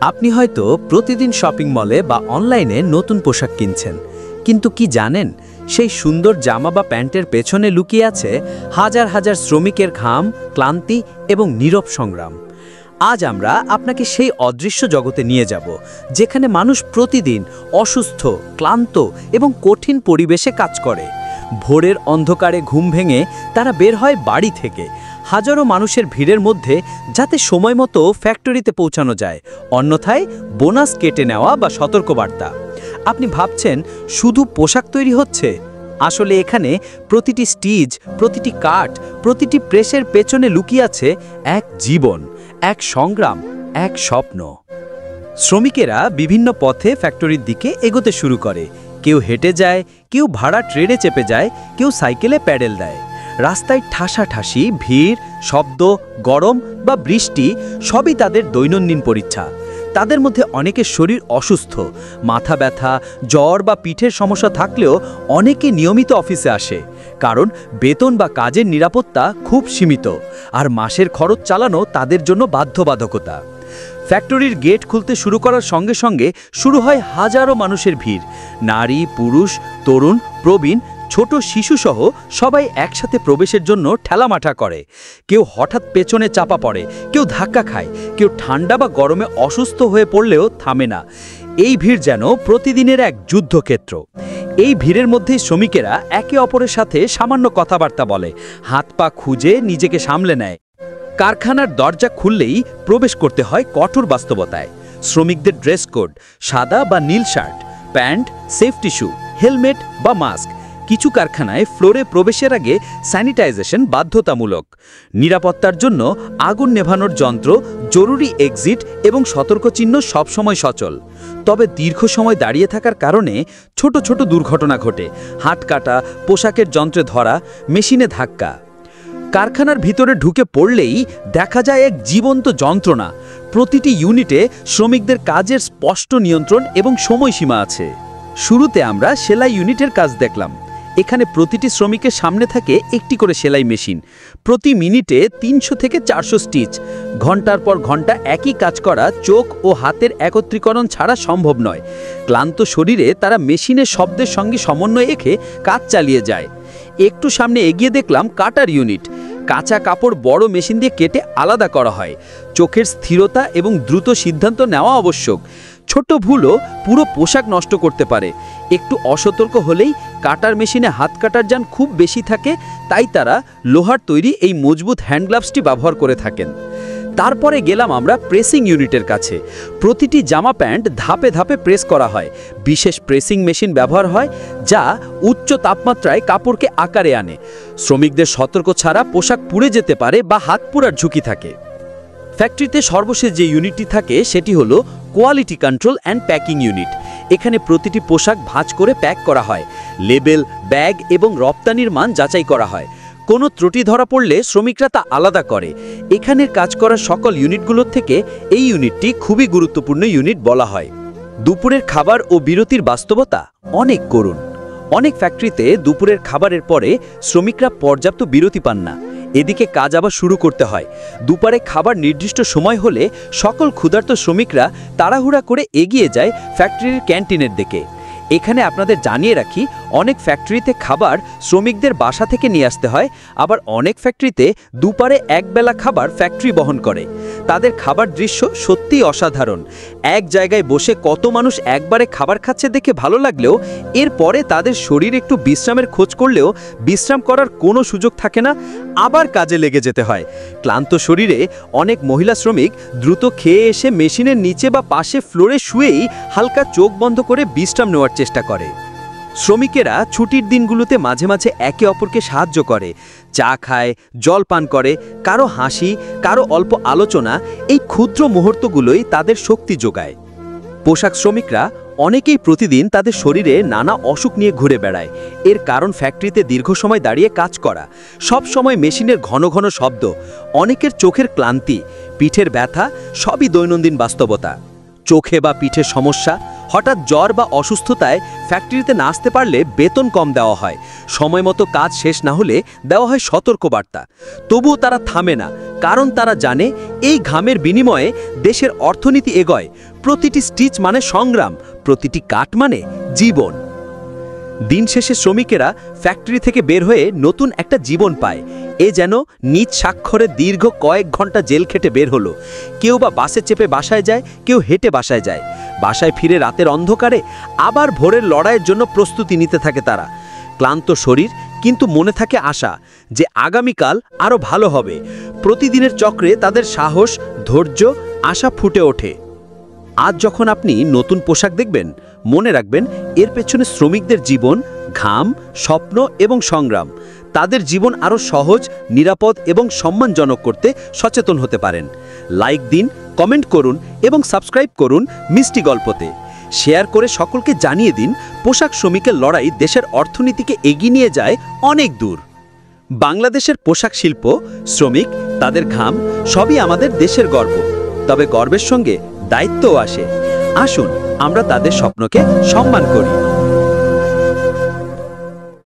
আপনি হয়তো প্রতিদিন শপিং মলে বা অনলাইনে নতুন পোশাক কিনছেন, কিন্তু কি জানেন সেই সুন্দর জামা বা প্যান্টের পেছনে লুকিয়ে আছে হাজার হাজার শ্রমিকের ঘাম, ক্লান্তি এবং নীরব সংগ্রাম। আজ আমরা আপনাকে সেই অদৃশ্য জগতে নিয়ে যাব, যেখানে মানুষ প্রতিদিন অসুস্থ, ক্লান্ত এবং কঠিন পরিবেশে কাজ করে। ভোরের অন্ধকারে ঘুম ভেঙে তারা বের হয় বাড়ি থেকে, হাজারো মানুষের ভিড়ের মধ্যে, যাতে সময় মতো ফ্যাক্টরিতে পৌঁছানো যায়, অন্যথায় বোনাস কেটে নেওয়া বা সতর্কবার্তা। আপনি ভাবছেন শুধু পোশাক তৈরি হচ্ছে? আসলে এখানে প্রতিটি স্টিচ, প্রতিটি কাট, প্রতিটি প্রেসের পেছনে লুকিয়ে আছে এক জীবন, এক সংগ্রাম, এক স্বপ্ন। শ্রমিকেরা বিভিন্ন পথে ফ্যাক্টরির দিকে এগোতে শুরু করে। কেউ হেঁটে যায়, কেউ ভাড়া ট্রেনে চেপে যায়, কেউ সাইকেলে প্যাডেল দেয়। রাস্তায় ঠাসাঠাসি, ভিড়, শব্দ, গরম বা বৃষ্টি সবই তাদের দৈনন্দিন পরীক্ষা। তাদের মধ্যে অনেকের শরীর অসুস্থ, মাথা ব্যথা, জ্বর বা পিঠের সমস্যা থাকলেও অনেকে নিয়মিত অফিসে আসে, কারণ বেতন বা কাজের নিরাপত্তা খুব সীমিত, আর মাসের খরচ চালানো তাদের জন্য বাধ্যবাধকতা। ফ্যাক্টরির গেট খুলতে শুরু করার সঙ্গে সঙ্গে শুরু হয় হাজারো মানুষের ভিড়। নারী, পুরুষ, তরুণ, প্রবীণ, ছোট শিশুসহ সবাই একসাথে প্রবেশের জন্য ঠেলামাঠা করে। কেউ হঠাৎ পেছনে চাপা পড়ে, কেউ ধাক্কা খায়, কেউ ঠান্ডা বা গরমে অসুস্থ হয়ে পড়লেও থামে না। এই ভিড় যেন প্রতিদিনের এক যুদ্ধক্ষেত্র। এই ভিড়ের মধ্যেই শ্রমিকেরা একে অপরের সাথে সামান্য কথাবার্তা বলে, হাত পা খুঁজে নিজেকে সামলে নেয়। কারখানার দরজা খুললেই প্রবেশ করতে হয় কঠোর বাস্তবতায়। শ্রমিকদের ড্রেস কোড সাদা বা নীল shirt, pant, safety shoe, helmet বা মাস্ক। কিছু কারখানায় ফ্লোরে প্রবেশের আগে স্যানিটাইজেশন বাধ্যতামূলক। নিরাপত্তার জন্য আগুন নেভানোর যন্ত্র, জরুরি এক্সিট এবং সতর্কচিহ্ন সবসময় সচল। তবে দীর্ঘ সময় দাঁড়িয়ে থাকার কারণে ছোট ছোট দুর্ঘটনা ঘটে। হাত কাটা, পোশাকের যন্ত্রে ধরা, মেশিনে ধাক্কা। কারখানার ভিতরে ঢুকে পড়লেই দেখা যায় এক জীবন্ত যন্ত্রণা। প্রতিটি ইউনিটে শ্রমিকদের কাজের স্পষ্ট নিয়ন্ত্রণ এবং সময়সীমা আছে। শুরুতে আমরা সেলাই ইউনিটের কাজ দেখলাম। এখানে প্রতিটি শ্রমিকের সামনে থাকে একটি করে সেলাই মেশিন। প্রতি মিনিটে 300 থেকে 400 স্টিচ। ঘন্টার পর ঘন্টা একই কাজ করা চোখ ও হাতের একত্রীকরণ ছাড়া সম্ভব নয়। ক্লান্ত শরীরে তারা মেশিনের শব্দের সঙ্গে সমন্বয় রেখে কাজ চালিয়ে যায়। একটু সামনে এগিয়ে দেখলাম কাটার ইউনিট। কাঁচা কাপড় বড় মেশিন দিয়ে কেটে আলাদা করা হয়। চোখের স্থিরতা এবং দ্রুত সিদ্ধান্ত নেওয়া আবশ্যক। ছোট ভুলও পুরো পোশাক নষ্ট করতে পারে। একটু অসতর্ক হলেই কাটার মেশিনে হাত কাটার যান খুব বেশি থাকে, তাই তারা লোহার তৈরি এই মজবুত হ্যান্ড গ্লাভসটি ব্যবহার করে থাকেন। তারপরে গেলাম আমরা প্রেসিং ইউনিটের কাছে। প্রতিটি জামা প্যান্ট ধাপে ধাপে প্রেস করা হয়। বিশেষ প্রেসিং মেশিন ব্যবহার হয়, যা উচ্চ তাপমাত্রায় কাপড়কে আকারে আনে। শ্রমিকদের সতর্ক ছাড়া পোশাক পুড়ে যেতে পারে বা হাত পোড়ার ঝুঁকি থাকে। ফ্যাক্টরিতে সর্বশেষ যে ইউনিটটি থাকে সেটি হলো quality control and packing unit. এখানে প্রতিটি পোশাক ভাঁজ করে প্যাক করা হয়। লেবেল, ব্যাগ এবং রপ্তানির মান যাচাই করা হয়। কোনো ত্রুটি ধরা পড়লে শ্রমিকরা তা আলাদা করে। এখানের কাজ করা সকল ইউনিটগুলোর থেকে এই ইউনিটটি খুবই গুরুত্বপূর্ণ ইউনিট বলা হয়। দুপুরের খাবার ও বিরতির বাস্তবতা অনেক করুণ। অনেক ফ্যাক্টরিতে দুপুরের খাবারের পরে শ্রমিকরা পর্যাপ্ত বিরতি পান না। এদিকে কাজ আবার শুরু করতে হয়। দুপুরে খাবার নির্দিষ্ট সময় হলে সকল ক্ষুধার্ত শ্রমিকরা তাড়াহুড়া করে এগিয়ে যায় ফ্যাক্টরির ক্যান্টিনের দিকে। এখানে আপনাদের জানিয়ে রাখি, অনেক ফ্যাক্টরিতে খাবার শ্রমিকদের বাসা থেকে নিয়ে আসতে হয়, আবার অনেক ফ্যাক্টরিতে দুপুরে একবেলা খাবার ফ্যাক্টরি বহন করে। তাদের খাবার দৃশ্য সত্যিই অসাধারণ। এক জায়গায় বসে কত মানুষ একবারে খাবার খাচ্ছে দেখে ভালো লাগলেও এরপরে তাদের শরীর একটু বিশ্রামের খোঁজ করলেও বিশ্রাম করার কোনো সুযোগ থাকে না, আবার কাজে লেগে যেতে হয়। ক্লান্ত শরীরে অনেক মহিলা শ্রমিক দ্রুত খেয়ে এসে মেশিনের নিচে বা পাশে ফ্লোরে শুয়েই হালকা চোখ বন্ধ করে বিশ্রাম নেওয়ার চেষ্টা করে। শ্রমিকেরা ছুটির দিনগুলোতে মাঝে মাঝে একে অপরকে সাহায্য করে, চা খায়, জল পান করে, কারো হাসি, কারো অল্প আলোচনা। এই ক্ষুদ্র মুহূর্তগুলোই তাদের শক্তি যোগায়। পোশাক শ্রমিকরা অনেকেই প্রতিদিন তাদের শরীরে নানা অসুখ নিয়ে ঘুরে বেড়ায়। এর কারণ ফ্যাক্টরিতে দীর্ঘ সময় দাঁড়িয়ে কাজ করা, সব সময় মেশিনের ঘন ঘন শব্দ, অনেকের চোখের ক্লান্তি, পিঠের ব্যথা, সবই দৈনন্দিন বাস্তবতা। চোখে বা পিঠের সমস্যা, হঠাৎ জ্বর বা অসুস্থতায় ফ্যাক্টরিতে না আসতে পারলে বেতন কম দেওয়া হয়, সময় মতো কাজ শেষ না হলে দেওয়া হয় সতর্কবার্তা। তবুও তারা থামে না, কারণ তারা জানে এই ঘামের বিনিময়ে দেশের অর্থনীতি এগোয়। প্রতিটি স্টিচ মানে সংগ্রাম, প্রতিটি কাট মানে জীবন। দিন শেষে শ্রমিকেরা ফ্যাক্টরি থেকে বের হয়ে নতুন একটা জীবন পায়। এ যেন নিজ স্বাক্ষরে দীর্ঘ কয়েক ঘন্টা জেল খেটে বের হলো। কেউ বা বাসে চেপে বাসায় যায়, কেউ হেঁটে বাসায় যায়। বাসায় ফিরে রাতের অন্ধকারে আবার ভোরের লড়াইয়ের জন্য প্রস্তুতি নিতে থাকে তারা। ক্লান্ত শরীর, কিন্তু মনে থাকে আশা যে আগামীকাল আরও ভালো হবে। প্রতিদিনের চক্রে তাদের সাহস, ধৈর্য, আশা ফুটে ওঠে। আজ যখন আপনি নতুন পোশাক দেখবেন, মনে রাখবেন এর পেছনে শ্রমিকদের জীবন, ঘাম, স্বপ্ন এবং সংগ্রাম। তাদের জীবন আরও সহজ, নিরাপদ এবং সম্মানজনক করতে সচেতন হতে পারেন। লাইক দিন, কমেন্ট করুন এবং সাবস্ক্রাইব করুন মিষ্টি গল্পতে। শেয়ার করে সকলকে জানিয়ে দিন পোশাক শ্রমিকের লড়াই দেশের অর্থনীতিকে এগিয়ে নিয়ে যায় অনেক দূর। বাংলাদেশের পোশাক শিল্প, শ্রমিক, তাদের ঘাম সবই আমাদের দেশের গর্ব। তবে গর্বের সঙ্গে দায়িত্বও আসে। আসুন আমরা তাদের স্বপ্নকে সম্মান করি।